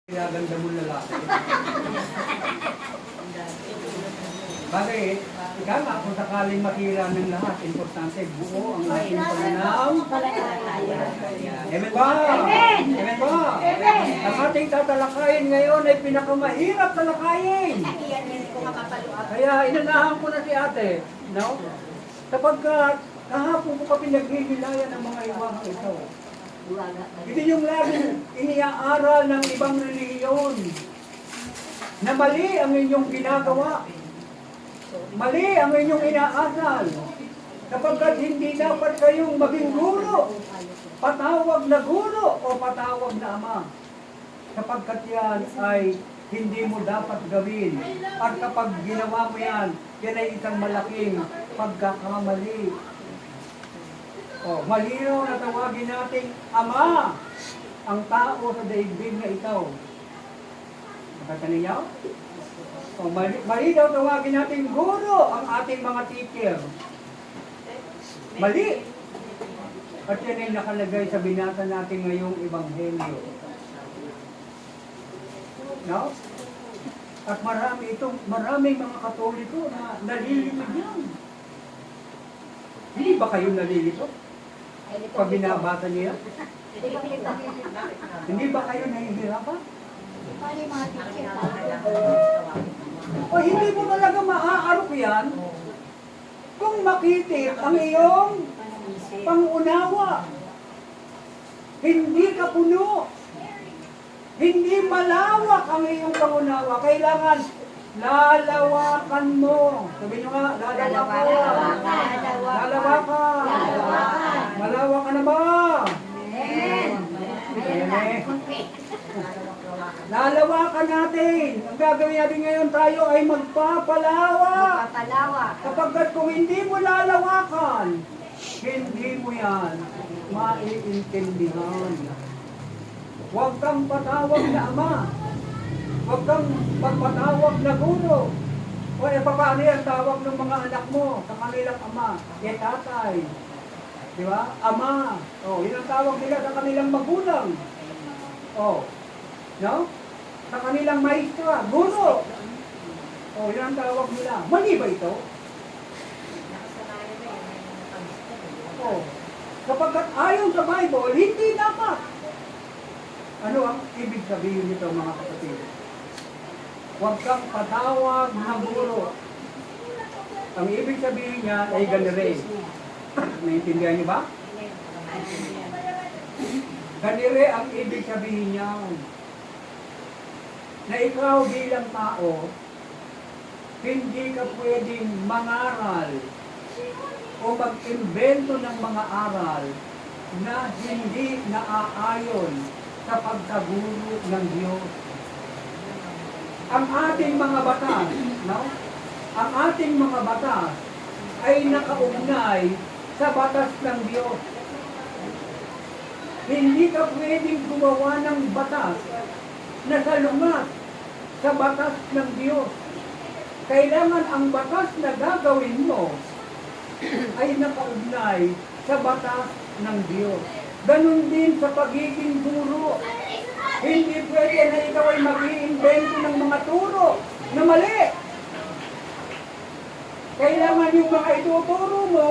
Ganda mo lalaki. Bakit? Ika nga, kung sakaling makira ng lahat, importante, buo ang ating pananaw. Amen ba? Amen ba? Ang ating tatalakayin ngayon ay pinakamahirap talakayin. Kaya inanahan ko na si ate, no? Sapagkat kahapon ko pa pinaghihilayan ng mga iwang ito. Ito yung laging iniaaral ng ibang relihiyon na mali ang inyong ginagawa. Mali ang inyong inaasal. Kapagkat hindi dapat kayong maging guro, patawag na guro o patawag na ama. Kapagkat yan ay hindi mo dapat gawin. At kapag ginawa mo yan, yan ay isang malaking pagkakamali. Oh, malinaw na tawagin nating ama ang tao sa daigdig na ito. Nakita niyo? Oh, malinaw tawagin nating guro ang ating mga teacher. Mali. At yan ay nakalagay sa binasa natin ngayong ebanghelyo. No? At maraming mga Katoliko na nalilito yan. Hindi ba kayo nalilito? Pag binabasa niya? Hindi ba kayo nahihirapan? O hindi mo talaga maaarok yan kung makitip ang iyong pangunawa. Hindi ka puno. Hindi malawak ang iyong pangunawa. Kailangan lalawakan mo. Sabi nyo nga, lalawakan. Lalawakan. Malawak ka na ba? Lalawakan natin. Ang gagawin natin ngayon, tayo ay magpapalawak. Kapag kung hindi mo lalawakan, hindi mo yan maiintindihan. Huwag kang patawag na ama. Huwag kang magpatawag na guro. O paano yan tawag ng mga anak mo sa kanilang ama? Tatay. Di ba? Ama. O, yun ang tawag nila sa kanilang magulang. O, no? Sa kanilang maestra, guro. O, yun ang tawag nila. Mali ba ito? O, kapagkat ayon sa Bible, hindi dapat. Ano ang ibig sabihin nito, mga kapatid? Huwag kang patawag na guro. Ang ibig sabihin niya ay ganire. Naintindihan niyo ba? Ganire ang ibig sabihin niya. Na ikaw bilang tao, hindi ka pwedeng mangaral o mag-imbento ng mga aral na hindi naaayon sa pagkaguro ng Diyos. Ang ating mga batas, no? Ang ating mga batas ay nakaugnay sa batas ng Diyos. Hindi ka pwedeng gumawa ng batas na salungat sa batas ng Diyos. Kailangan ang batas na gagawin mo ay nakaugnay sa batas ng Diyos. Ganon din sa pagiging guro. Hindi pwede na ikaw ay mag-iimbento ng mga turo na mali. Kailangan yung mga ituturo mo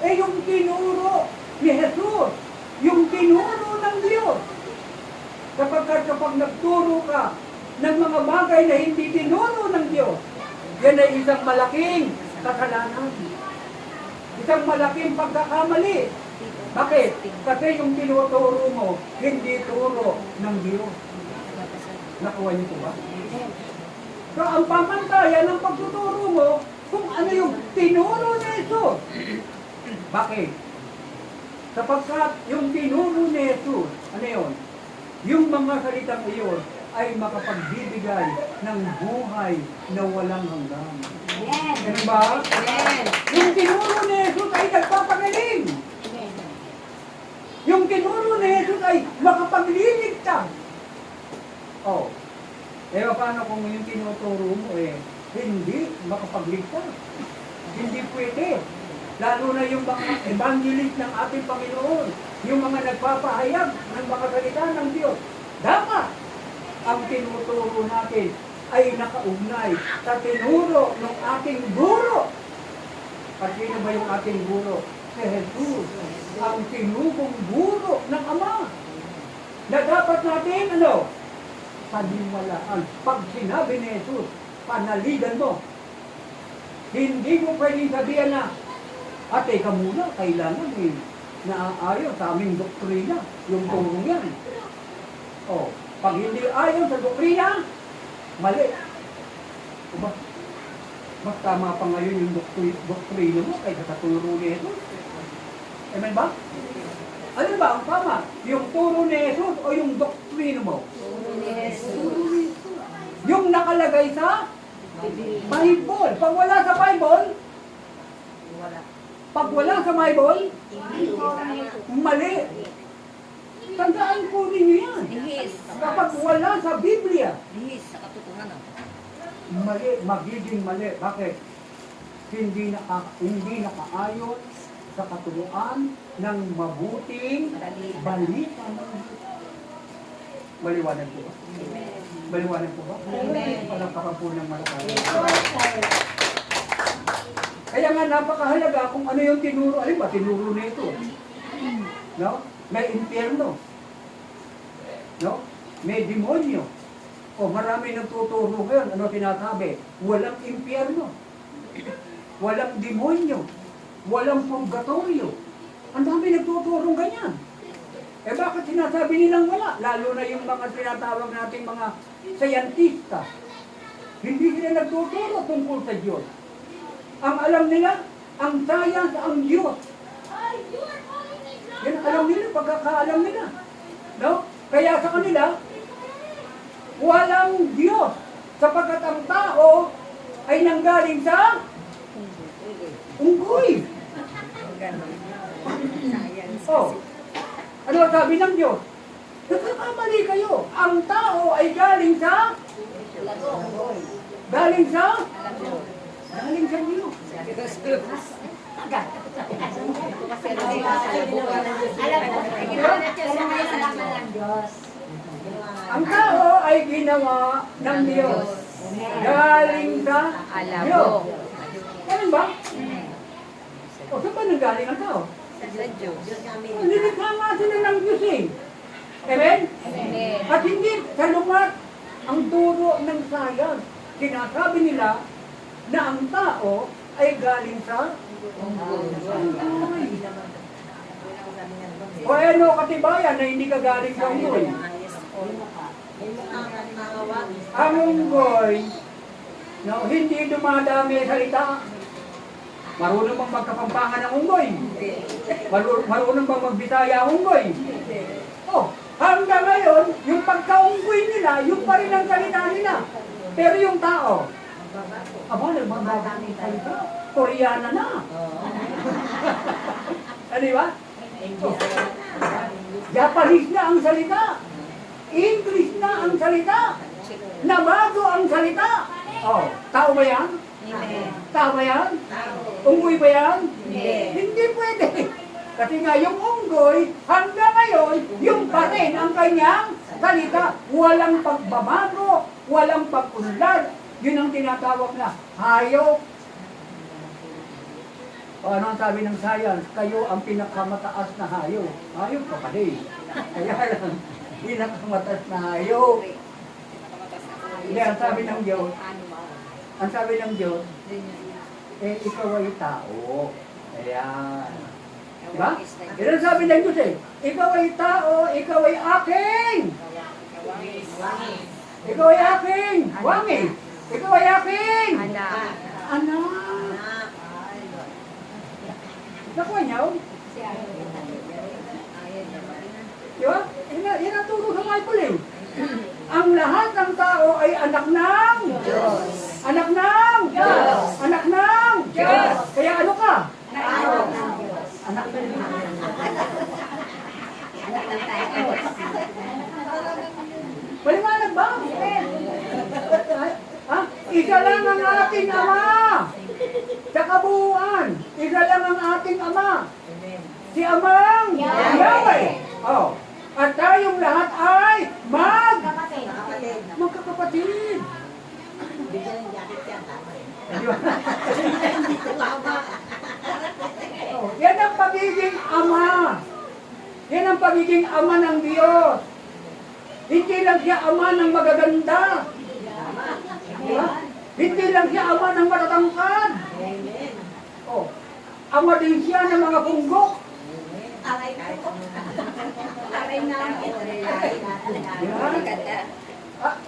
ay yung tinuro ni Jesus, yung tinuro ng Diyos. Kapag nagturo ka ng mga bagay na hindi tinuro ng Diyos, yan ay isang malaking kasalanan. Isang malaking pagkakamali. Bakit? Kasi yung tinuturo mo, hindi turo ng Diyos. Nakuha niyo po ba? So, ang pamantayan ng pagtuturo mo, kung ano yung tinuro ni Jesus. Bakit? Sapagkat yung tinuro ni Jesus, ano yun? Yung mga salitang iyon ay makapagbibigay ng buhay na walang hanggan. Ganun ba? Yung tinuro ni Jesus ay nagpapagaling. Yung tinuro ni Jesus ay makapagliligtas. Oh. Paano kung yung tinuturo mo hindi makapagligtas? Hindi pwede. Lalo na yung mga evangelist ng ating Panginoon, yung mga nagpapahayag ng mga salita ng Diyos. Dapat ang tinuturo natin ay nakaugnay sa tinuro ng ating guro. At sino ba yung ating guro? Si Jesus, ang tinubong guro ng Ama. Na dapat natin, paniwalaan. Pag sinabi ni Jesus, panaligan mo. Hindi mo pwedeng sabihan na, teka muna, kailangan naaayon sa aming doktrina, yung turong yan. Pag hindi ayon sa doktrina, mali. Diba? Mas tama pa ngayon yung doktrina mo kaysa sa turo ni Jesus. Amen ba? Ano ba ang tama? Yung turo ni Jesus o yung doktrina mo? Turo ni Jesus. Yung nakalagay sa Bible. Pag wala sa Bible, mali. Tandaan po ninyo yan. Kapag wala sa Biblia, mali, magiging mali. Bakit? Hindi nakaayon sa katuruan ng mabuting balita. Maliwanag po ba? Maliwanag po ba? Palakpakan po ng malakay. Kaya nga napakahalaga kung ano yung tinuro. Alin ba? Tinuro na ito. No? May impyerno. No? May demonyo. Marami nagtuturo ngayon. Ano sinasabi? Walang impyerno. Walang demonyo. Walang purgatorio. Ang dami nagtuturo ganyan. Bakit sinasabi nilang wala? Lalo na yung mga tinatawag nating mga scientista. Hindi sila nagtuturo tungkol sa Diyos. Ang alam nila, ang science, ang Diyos. Yan alam nila, pagkakaalam nila. No? Kaya sa kanila, walang Diyos. Sapagkat ang tao ay nanggaling sa unggoy. Ano sabi ng Diyos? Nagkakamali kayo. Ang tao ay galing sa Diyos. Ang tao ay ginawa ng Diyos. Galing sa Diyos. Ganun ba? Saan ba nanggaling ang tao? Sa Diyos. Nilikha nga sila ng Diyos eh. Amen? At hindi salungat ang turo ng science. Sinasabi nila na ang tao ay galing sa unggoy. O ano katibayan na hindi ka galing sa unggoy? Ang unggoy, hindi dumadami salita. Marunong bang magkapampangan ng unggoy? Marunong bang magbitaya ang unggoy? Hanggang ngayon, yung pagka-unggoy nila, yung pa rin ang salita nila. Pero yung tao, nagbabago ng salita. Koreana na. Ano ba? Japanese na ang salita. English na ang salita. Nabago ang salita. Tao ba yan? Tao ba yan? Unggoy ba yan? Hindi pwede. Kasi nga yung unggoy, hanggang ngayon, yung pa rin ang kanyang salita. Walang pagbabago, walang pag-unlad. Yun ang tinatawag na hayop. Ano ang sabi ng science? Kayo ang pinakamataas na hayop. Hayop ka pa din. Kaya lang, pinakamataas na hayop. Hindi, ang sabi ng Diyos, ikaw ay tao. Ayan. Diba? Yan ang sabi ng Diyos eh. Ikaw ay tao, ikaw ay aking. Ikaw ay aking. Wangi. Ikaw ay aking. Anak. Nakuha niyo? Diba? Yan ang turo sa Bible eh. Ang lahat ng tao ay anak ng Diyos. Anak ng Diyos. Anak ng Diyos. Kaya ano ka? Anak ng Diyos. Maliwanag ba? Isa lang ang ating Ama. Sa kabuuan, isa lang ang ating Ama. Si Amang Yahweh. At tayong lahat ay Magkakapatid. Bigyan ng jacket yan, tama eh. Oh, yan ang pagiging ama. Yan ang pagiging ama ng Diyos. Hindi lang siya ama ng magaganda. Diba? Hindi lang siya ama ng matatangkad. Amen. Oh, ama din siya ng mga punggok. Aray ko. Aray namin. Diba? Ah,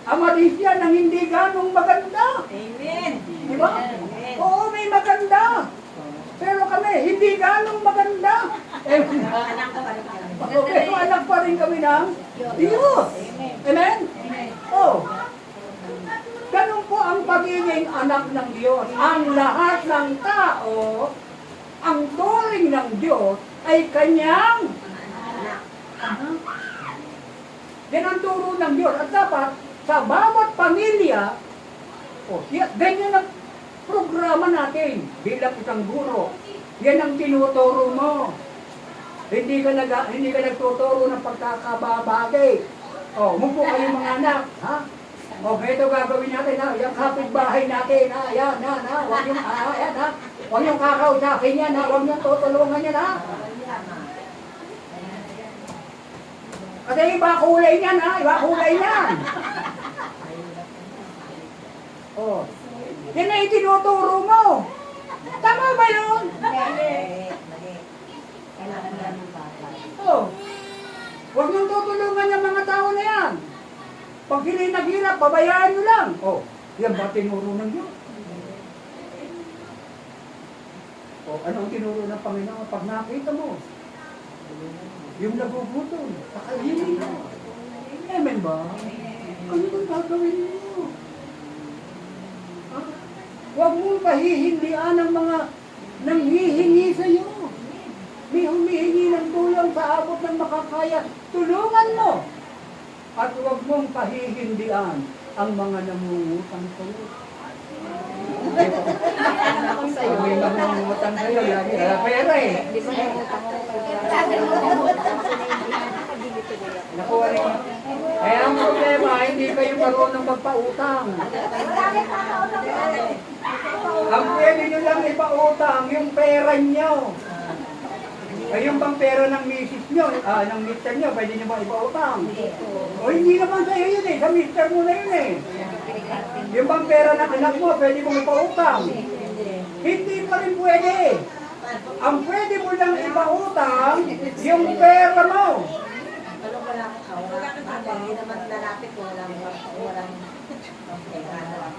ama din siya ng hindi ganong maganda. Amen. Diba? Oo, may maganda. Pero kami, hindi ganong maganda. Anak ko pa rin kami. Pero anak pa rin kami ng Diyos. Amen? Oh. Ganun po ang pagiging anak ng Diyos. Ang lahat ng tao, ang turing ng Diyos ay kanyang anak. Yan ang turo ng Diyos. At dapat, sa bawat pamilya, ganyan ang programa natin bilang isang guro. Yan ang tinuturo mo. Hindi ka nagtuturo ng pagkakababagay. Oh, mupo kayo mga anak, ha? O, ito gagawin natin, ha? Yung kapitbahay natin, ha? Yan, ha? Huwag yung, yan, ha? Huwag yung kakausapin yan, ha? Huwag yung tutulungan yan, ha? Kasi iba kulay niyan, ha? Iba kulay niyan. Oh, yan na itinuturo mo. Tama ba yun? Kailangan yan ng bata. Oh, huwag niyong tutulungan yung mga tao na yan. Pag sila naghirap, pabayaan nyo lang. Oh, yan ba tinuro ng Diyos? Oh, ano ang tinuro ng Panginoon? Pag nakita mo, yung nagugutom, kakainin mo. Amen ba? Ano bang gagawin mo? Ha? Huwag mong pahihindian ang mga nanghihingi sa iyo. May humihingi ng tulong sa abot ng makakaya. Tulungan mo. At huwag mong pahihindian ang mga namungutang sa iyo. May namungutang sa iyo. Lagi pera eh. Nakuha rin. Kaya ang problema, hindi kayo marunong magpautang. Ang pwede nyo lang ipautang, yung pera nyo. Ay, yung bang pera ng misis nyo, ng mister nyo, pwede nyo ba ipautang? O hindi naman sa'yo yun eh, sa mister mo na yun eh. Yung bang pera ng anak mo, pwede mong ipautang? Hindi pa rin pwede. Ang pwede mo lang ipautang, yung pera mo. Ano ba lang ako? Hindi naman lalapit ko, walang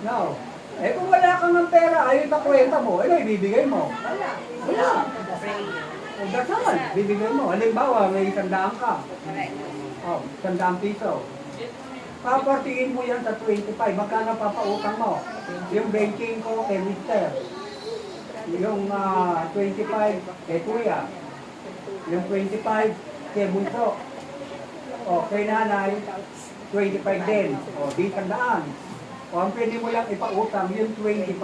No. Eh kung wala kang ng pera, ayaw na kwenta mo, ano ibibigay mo? Wala. O dasal, bibigay mo. Halimbawa, may 100 ka. Oh, 100 piso. Papartiin mo yan sa 25. Magkano papautang mo? Yung 25 ko kay mister. Yung 25 kay kuya. Yung 25 kay bunso. O, kay nanay, 25 din. O, di 100. O, ang pwede mo lang ipautang, yung 25.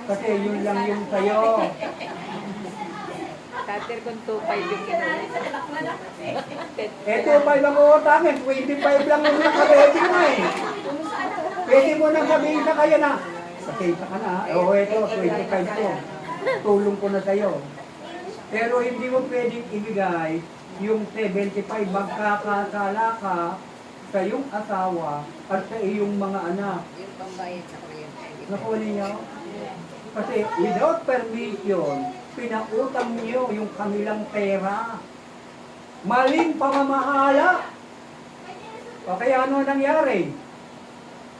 Kasi yun lang yung sayo. Kater kung 2.5 yung kinulit. Eh, 25 lang utangin, 25 lang yung nakabedi mo eh. Pwede mo nang sabihin sa kanya na, pasensya ka na, o ito, 25 ko. Tulong ko na sa'yo. Pero hindi mo pwedeng ibigay yung 75, magkakasala ka sa iyong asawa at sa iyong mga anak. Yung pambayad sa kuryente. Nakuha niyo? Kasi without permission, pinautang niyo yung kanilang pera. Maling pamamahala. O kaya ano nangyari?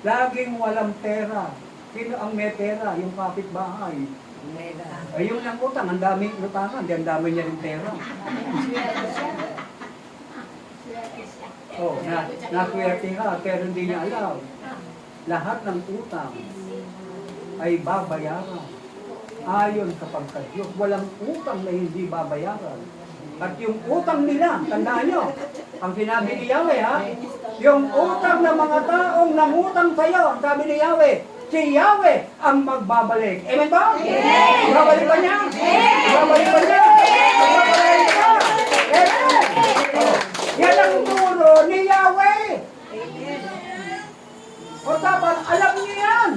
Laging walang pera. Sino ang may pera? Yung kapitbahay. Ay yung nangutang, ang daming utangan, ang dami niya rin pera. Oh, naswerte ka, pero hindi niya alam. Lahat ng utang ay babayaran. Ayon sa pagkadyos, walang utang na hindi babayaran. At yung utang nila, tandaan nyo, ang sinabi ni Yahweh ha, yung utang ng mga taong nangutang sa'yo, ang sabi ni Yahweh, si Yahweh ang magbabalik. Amen ba? Amen! Babalik ba niya? Amen! Babalik ba niya? Babalik ba? Amen! Oh, yan ang turo ni Yahweh. dapat alam niyo yan.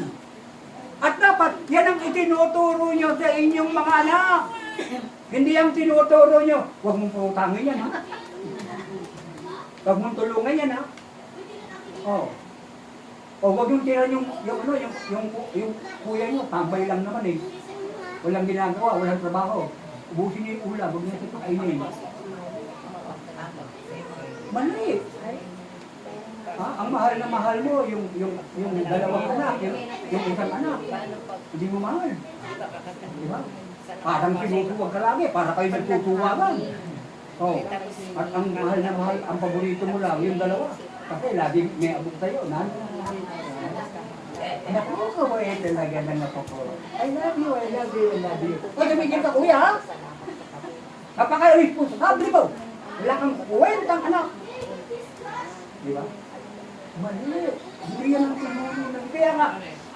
At dapat yan ang itinuturo niyo sa inyong mga anak. Hindi ang tinuturo niyo, huwag mong putangin yan, ha? Huwag mong tulungan yan, ha? Oh. O huwag yung tira yung kuya niyo, tambay lang naman eh. Walang ginagawa, walang trabaho. Ubusin niyo yung ulam, huwag niyo ito kainin. Mali. Ha? Ang mahal na mahal mo, yung dalawang anak, yung isang anak. Hindi mo mahal. Di ba? Parang sinutuwag ka lagi, para kayo nagtutuwagan. Oh. At ang mahal na mahal, ang paborito mo lang, yung dalawa. Kasi lagi may abot sa'yo, naku, kawai talaga na napapuro. I love you, I love you, I love you. O, tumigil ka, kuya, ha? Napaka-responsable mo. Wala kang kwentang anak. Di ba? Mali. Hindi yan ang tinuro ng... Kaya nga,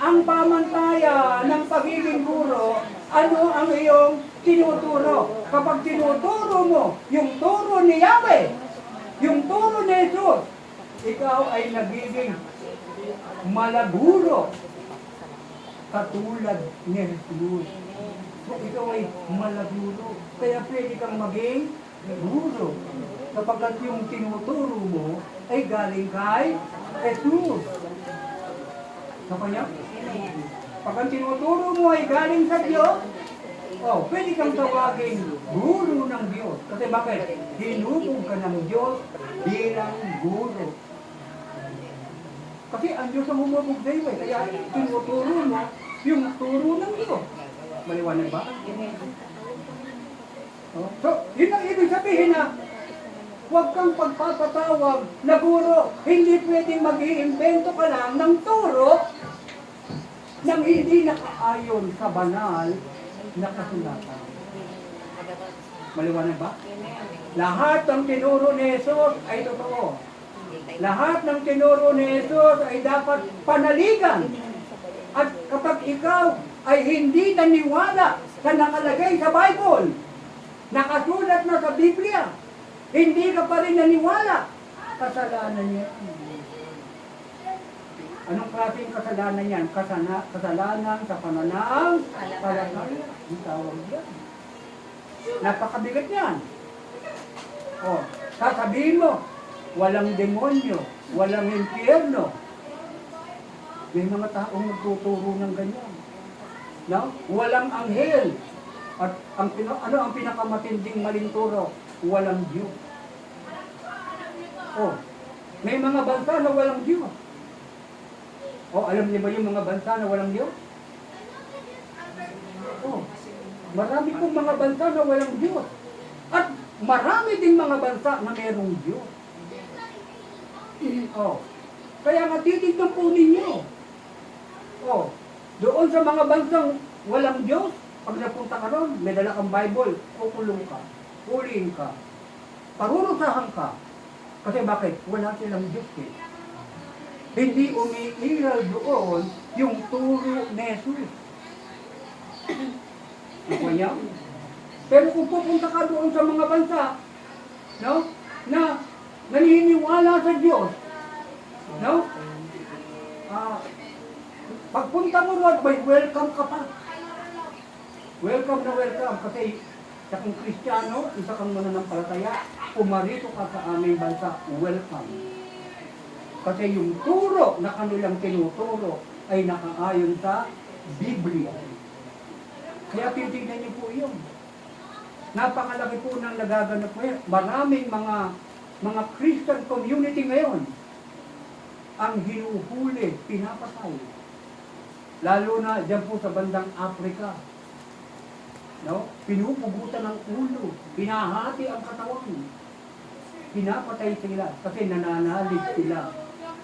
ang pamantaya ng pagiging guro, ano ang iyong tinuturo? Kapag tinuturo mo yung turo ni Yahweh, yung turo ni Jesus, ikaw ay nagiging malaguro katulad ni Jesus. So ikaw ay malaguro. Kaya pwede kang maging guro. Kapag yung tinuturo mo ay galing kay Jesus. Sa kanya? Pag ang tinuturo mo ay galing sa Diyos, pwede kang tawagin guro ng Diyos. Kasi bakit? Hinubog ka ng Diyos bilang guro. Kasi ang Diyos ang humubog sa iyo eh. Kaya tinuturo mo yung turo ng Diyos. Maliwanag ba? So, yun ang ibig sabihin na huwag kang pagpapatawag na guro. Hindi pwedeng mag-iimbento ka lang ng turo nang hindi nakaayon sa banal na kasulatan. Maliwanag ba? Lahat ng tinuro ni Jesus ay totoo. Lahat ng tinuro ni Jesus ay dapat panaligan. At kapag ikaw ay hindi naniwala sa nakalagay sa Bible, nakasulat na sa Biblia, hindi ka pa rin naniwala, kasalanan niya. Anong klaseng kasalanan yan? Kasalanan sa pananaang palataya. Ang tawag yan. Napakabigat yan. Sasabihin mo, walang demonyo, walang impyerno. May mga taong nagtuturo ng ganyan. No? Walang anghel. At ano ang pinakamatinding maling turo? Walang Diyos. May mga bansa na walang Diyos. Alam niyo ba yung mga bansa na walang Diyos? Marami pong mga bansa na walang Diyos. At marami ding mga bansa na mayroong Diyos. Kaya nga titignan po ninyo. Doon sa mga bansang walang Diyos, pag napunta ka ron, may dala kang Bible, kukulong ka, huliin ka, parurusahan ka. Kasi bakit? Wala silang Diyos eh. Hindi umiiral doon yung turo ni Jesus. Kaya, pero kung pupunta ka doon sa mga bansa, no, na naniniwala sa Diyos, no, pagpunta mo ron, may welcome ka pa. Welcome na welcome. Kasi sa kung Kristiyano, isa kang mananampalataya, pumarito ka sa aming bansa, welcome. Kasi yung turo na kanilang tinuturo ay nakaayon sa Biblia. Kaya titignan niyo po yun. Napakalaki po ng nagaganap ngayon. Maraming mga Christian community ngayon ang hinuhuli, pinapatay. Lalo na dyan po sa bandang Africa. No? Pinupugutan ng ulo, pinahati ang katawan. Pinapatay sila kasi nananalig sila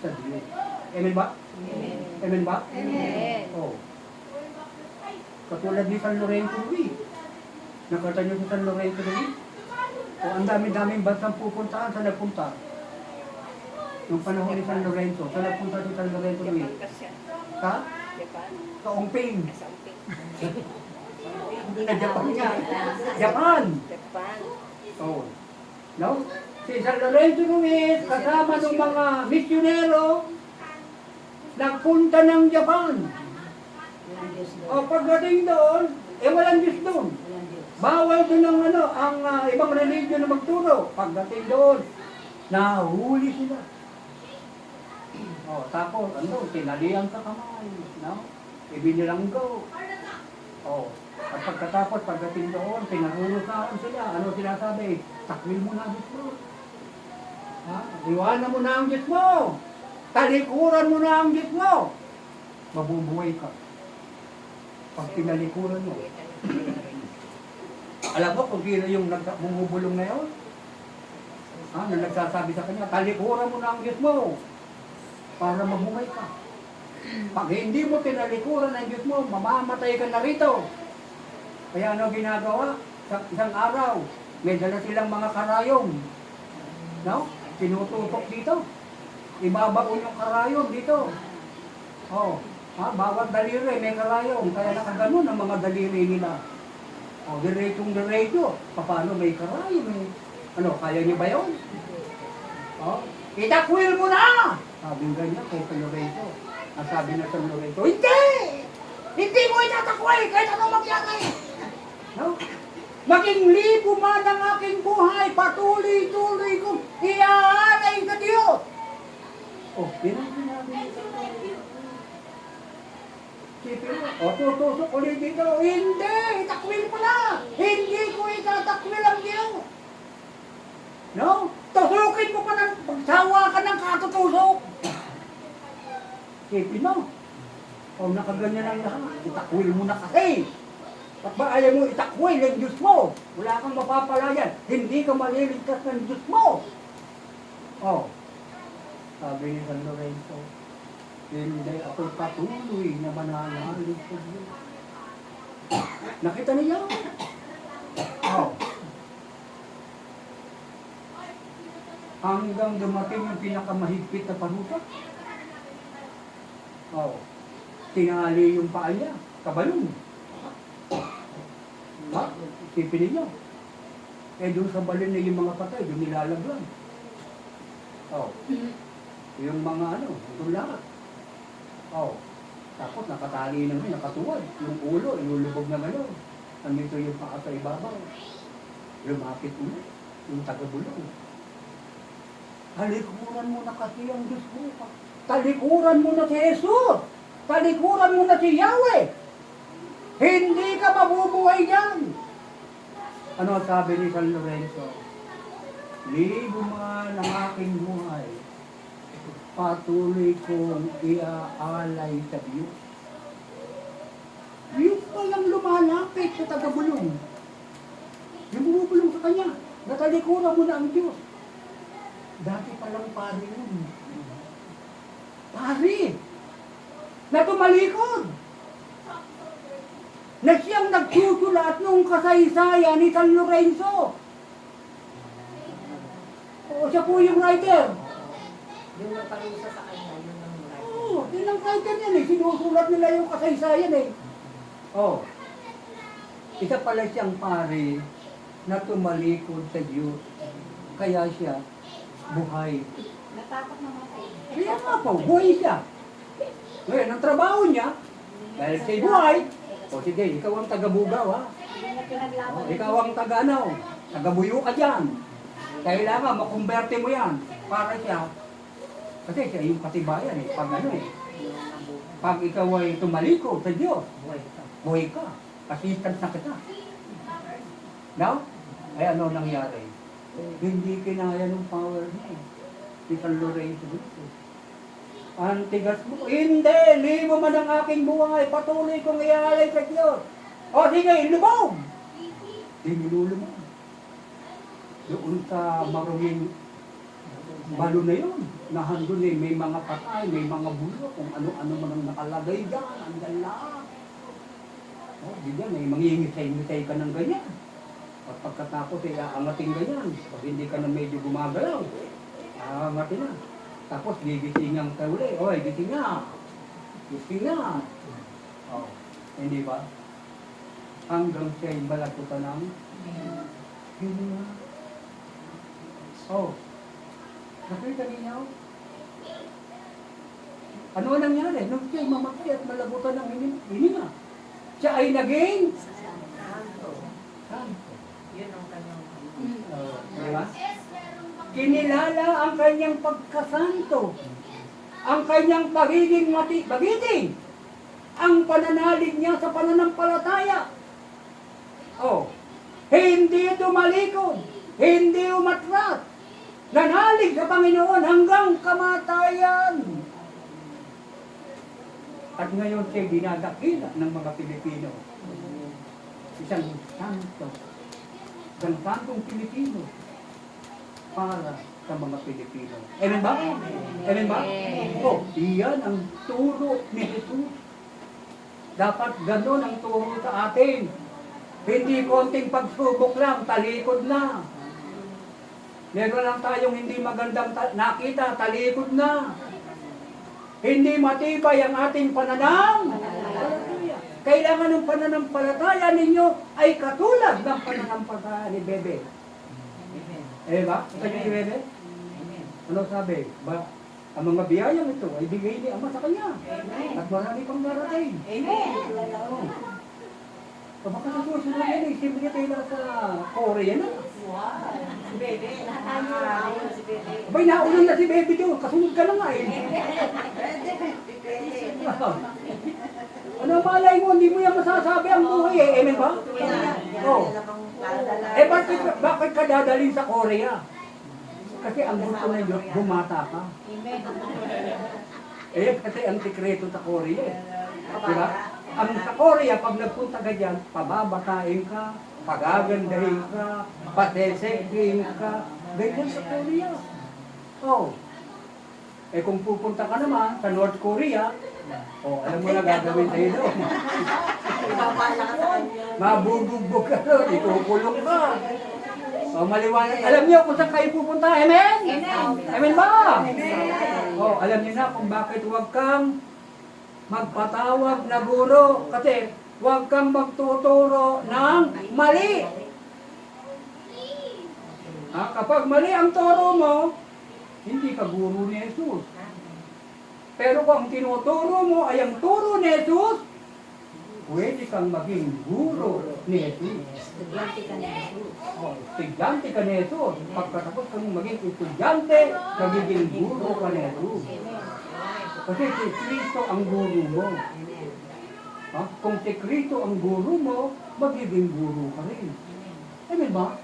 sa Diyos. Amen ba? Amen. Amen ba? Amen. Katulad ni San Lorenzo Ruiz. Nakita niyo si San Lorenzo Ruiz? Ang dami-daming bansang pupuntahan, saan nagpunta? Yung panahon ni San Lorenzo, saan nagpunta si San Lorenzo Ruiz? Sa? Sa Ongping. Japan nga. Japan. No? Si San Lorenzo Ruiz, kasama ng mga misyonero, nagpunta ng Japan. Walang Diyos doon. O pagdating doon, walang Diyos doon. Walang Diyos. Bawal doon ang ibang religion na magturo. Pagdating doon, nahuli sila. O, tapos, tinalian sa kamay. No? Ibinilanggo. O, at pagkatapos, pagdating doon, pinarurusahan sila. Ano sinasabi? Takwil mo na ang Diyos mo. Ha? Iwanan mo na ang Diyos mo. Talikuran mo na ang Diyos mo. Mabubuhay ka. Pag tinalikuran mo. Alam mo kung sino yung bumubulong na yun? Na nagsasabi sa kanya, talikuran mo na ang Diyos mo para mabuhay ka. Pag hindi mo tinalikuran ang Diyos mo, mamamatay ka na rito. Kaya ano ginagawa? Sa isang araw, may dala silang mga karayom. No? Tinututok dito. Ibabaon yung karayom dito. Bawat daliri may karayom. Kaya nakaganon ang mga daliri nila. Diretso. Paano may karayom eh? Kaya niyo ba yun? Itakwil mo na! Sabi ganyan kay San Lorenzo. Sabi na San Lorenzo, hindi! Hindi mo itatakwil kahit ano magyari! No? Maging libo man ang aking buhay, patuloy-tuloy kong iaalay sa Diyos! Yan ang sinabi ni San Lorenzo. Sipin mo, tutusok ulit dito, hindi! Itakwil mo na! Hindi ko itatakwil ang Diyos! No? Tusukin mo pa ng pagsawa ka ng katutusok! Sipin mo, nakaganyan ang lahat, itakwil mo na kasi! At ba ayaw mo itakwil ang Diyos mo? Wala kang mapapalayan, hindi ka maliligtas ng Diyos mo! Sabi ni San Lorenzo, hindi ako patuloy na mananalig sa Diyos. Nakita niya? Hanggang dumating yung pinakamahigpit na parusa. Tinali yung paa niya, kabalong. Sipin niyo. Doon sa balon na yung mga patay, doon nilalaglan. Yung mga doon lahat. Tapos nakatali na ngayon, nakatuwad. Yung ulo, ilulubog na ngayon. Nandito yung paa sa ibabaw. Lumapit ulit, yung tagabulong. Talikuran mo na kasi ang Diyos mo. Talikuran mo na si Jesus. Talikuran mo na si Yahweh. Hindi ka mabubuhay yan. Ano sabi ni San Lorenzo? Libo man ang aking buhay, patuloy kong iaalay sa Diyos. Yung palang lumalapit sa tagabulong. Yung bumubulong sa kanya, natalikuran mo na ang Diyos. Dati palang pari yun. Pari! Na tumalikod! Na siyang nagsusulat nung kasaysayan ni San Lorenzo. Siya po yung writer. Yung naparusa sa kanya, yun ang writer. Yun ang writer yan eh. Sinusulat nila yung kasaysayan eh. Isa pala siyang pari na tumalikod sa Diyos. Kaya siya buhay. Natakot namatay. Kaya nga po, buhay siya. Ngayon, ang trabaho niya, dahil siya buhay, sige, ikaw ang taga-bugaw ha. Ikaw ang taga-buyo ka dyan. Kailangan makumberte mo yan para siya. Kasi siya yung katibayan eh. Pag ikaw ay tumalikod sa Diyos, buhay ka. Assistant na kita. Now, ay ano nangyari? Hindi kinaya ng power niya. Si San Lorenzo dito. Ang tigas mo, hindi, libo man ang aking buhay, patuloy kong iaalay sa Diyos. Sige, ilubog! Hindi nilulubog. Doon sa maruming balo na yun, nahandun eh, may mga patay, may mga bulo, kung ano-ano man ang nakalagay dyan, andyan lahat. Di dyan, mangingisay-ngisay ka ng ganyan. At pagkatapos ay aangatin ganyan, pag hindi ka na medyo gumagalaw, aangatin na. Tapos gigisingan ka uli, gising na. Gising na. Hindi ba? Hanggang siya'y balakutan ng hindi na. Nakita niyo? Ano ang nangyari? Nung siya'y mamatay at malabutan ng hininga, siya ay naging Santo. santo. Yun ang kanyang Di ba? Kinilala ang kanyang pagkasanto, ang kanyang pagiging magiting, ang pananalig niya sa pananampalataya. Oh, hindi tumalikod, hindi umatras, nanalig sa Panginoon hanggang kamatayan. At ngayon siya dinadakila ng mga Pilipino. Isang santong Pilipino para sa mga Pilipino. Amen ba? Amen ba? Oh, iyan ang turo ni Jesus. Dapat gano'n ang turo sa atin. Hindi konting pagsubok lang, talikod na. Meron lang tayong hindi magandang nakita, talikod na. Hindi matibay ang ating pananampalataya. Kailangan ng pananampalataya ninyo ay katulad ng pananampalataya ni Bebe. Eh ba? Ito si Bebe? Ano sabi? Ang mga biyayang ito ay bigay ni Ama sa kanya. At marami pang darating. Amen. So baka sa susunod yan eh, simple tayo lang sa Korea na. Wow. Si Bebe. Si Bebe. Abay, naulan na si Bebe doon. Kasunod ka na nga eh. Ano malay mo, hindi mo yan masasabi ang buhay eh. Amen ba? Oo. Eh bakit ka dadalhin sa Korea? Kasi ang gusto na Diyos, bumata ka. Eh kasi ang sikreto sa Korea eh. Diba? Ang sa Korea, pag nagpunta ka dyan, pababatain ka, pagagandahin ka, patesekin ka, ganyan sa Korea. Oh. Eh kung pupunta ka naman sa North Korea, oh, alam mo na gagawin sa'yo doon. Mabubugbog ka doon, ikukulong ka. Oh, maliwanag. Alam niyo kung saan kayo pupunta, amen? Amen ba? Oh, alam niyo na kung bakit huwag kang magpatawag na guro. Kasi huwag kang magtuturo ng mali. Kapag mali ang turo mo, hindi ka guro ni Jesus. Pero kung ang tinuturo mo ay ang turo ni Jesus, pwede kang maging guro ni Jesus. Estudyante ka ni Jesus. Oh, estudyante ka ni Jesus. Pagkatapos kang maging estudyante, magiging guro ka ni Jesus. Kasi si Kristo ang guro mo. Kung si Kristo ang guro mo, magiging guro ka rin. Amen ba?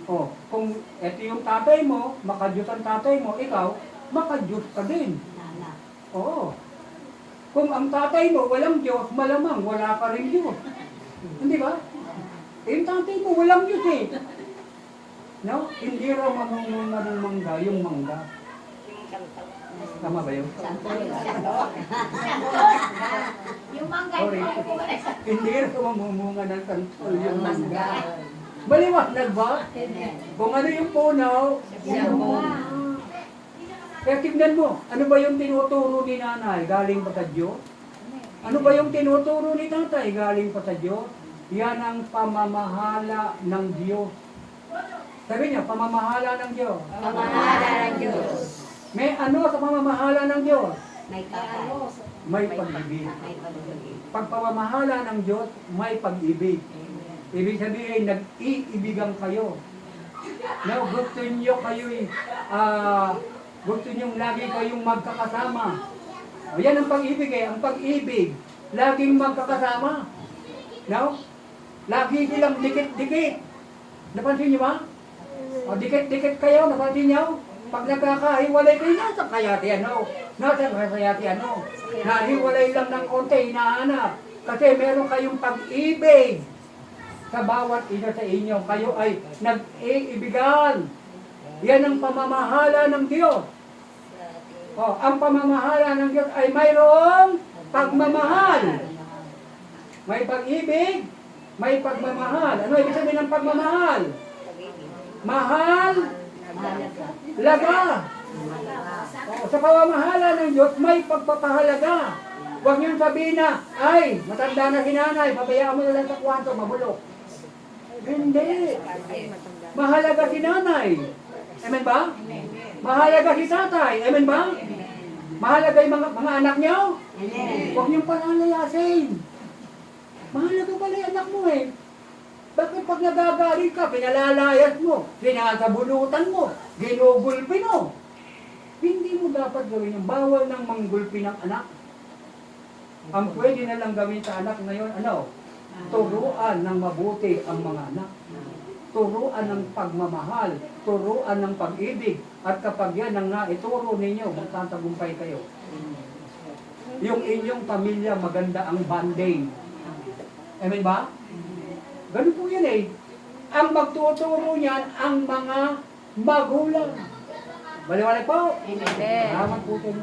Oh, kung ito yung tatay mo, makadiyos ang tatay mo, ikaw, makadiyos ka din. Oo. Kung ang tatay mo walang Diyos, malamang wala ka rin Diyos. Hindi ba? Yung tatay mo walang Diyos eh. No? Hindi raw mamunga ng mangga, yung mangga. Tama ba yun? Yung mangga. Sorry. Hindi raw mamunga ng santol, yung mangga. Maliwanag ba? Kung ano yung punaw, yung bunga. Kaya tignan mo, ano ba yung tinuturo ni nanay? Galing pa sa Diyos? Ano ba yung tinuturo ni tatay? Galing pa sa Diyos? Yan ang pamamahala ng Diyos. Sabi niya, pamamahala ng Diyos. Pamamahala ng Diyos. May ano sa pamamahala ng Diyos? May tatay. May pag-ibig. May pag-ibig. Pag pamamahala ng Diyos, may pag-ibig. Ibig sabihin, nag-iibigan kayo. No, gusto niyo kayo'y gusto niyong lagi kayong magkakasama. O yan ang pag-ibig eh. Ang pag-ibig, laging magkakasama. No? Lagi silang dikit-dikit. Napansin niyo ba? O dikit-dikit kayo, napansin niyo? Pag nagkakahiwalay kayo, nasa kayati ano? Nasa kayati ano? Nahiwalay lang ng konti, hinahanap. Kasi meron kayong pag-ibig sa bawat isa sa inyo. Kayo ay nag-iibigan. Yan ang pamamahala ng Diyos. Oh, ang pamamahala ng Diyos ay mayroong pagmamahal. May pag-ibig, may pagmamahal. Ano ibig sabihin ng pagmamahal? Mahal, laga. Oh, sa pamamahala ng Diyos, may pagpapahalaga. Huwag niyong sabihin na, ay, matanda na si nanay, pabayaan mo na lang sa kwarto, mabulok. Hindi. Mahalaga si nanay. Amen ba? Mahalaga si tatay. Amen ba? Mahalaga yung mga anak niyo. Amen. Huwag niyong palalayasin. Mahalaga pala yung anak mo eh. Bakit pag nagagalit ka, pinalalayas mo, pinasabunutan mo, ginugulpi mo? Hindi mo dapat gawin yung bawal ng manggulpi ng anak. Ang pwede na lang gawin sa anak ngayon, ano? Turuan ng mabuti ang mga anak. Turuan ng pagmamahal, turuan ng pag-ibig. At kapag yan ang naituro ninyo, magtatagumpay kayo. Yung inyong pamilya, maganda ang bonding. Amen ba? Ganun po yan eh. Ang magtuturo niyan, ang mga magulang. Baliwanag po? Amen. Salamat po kayo.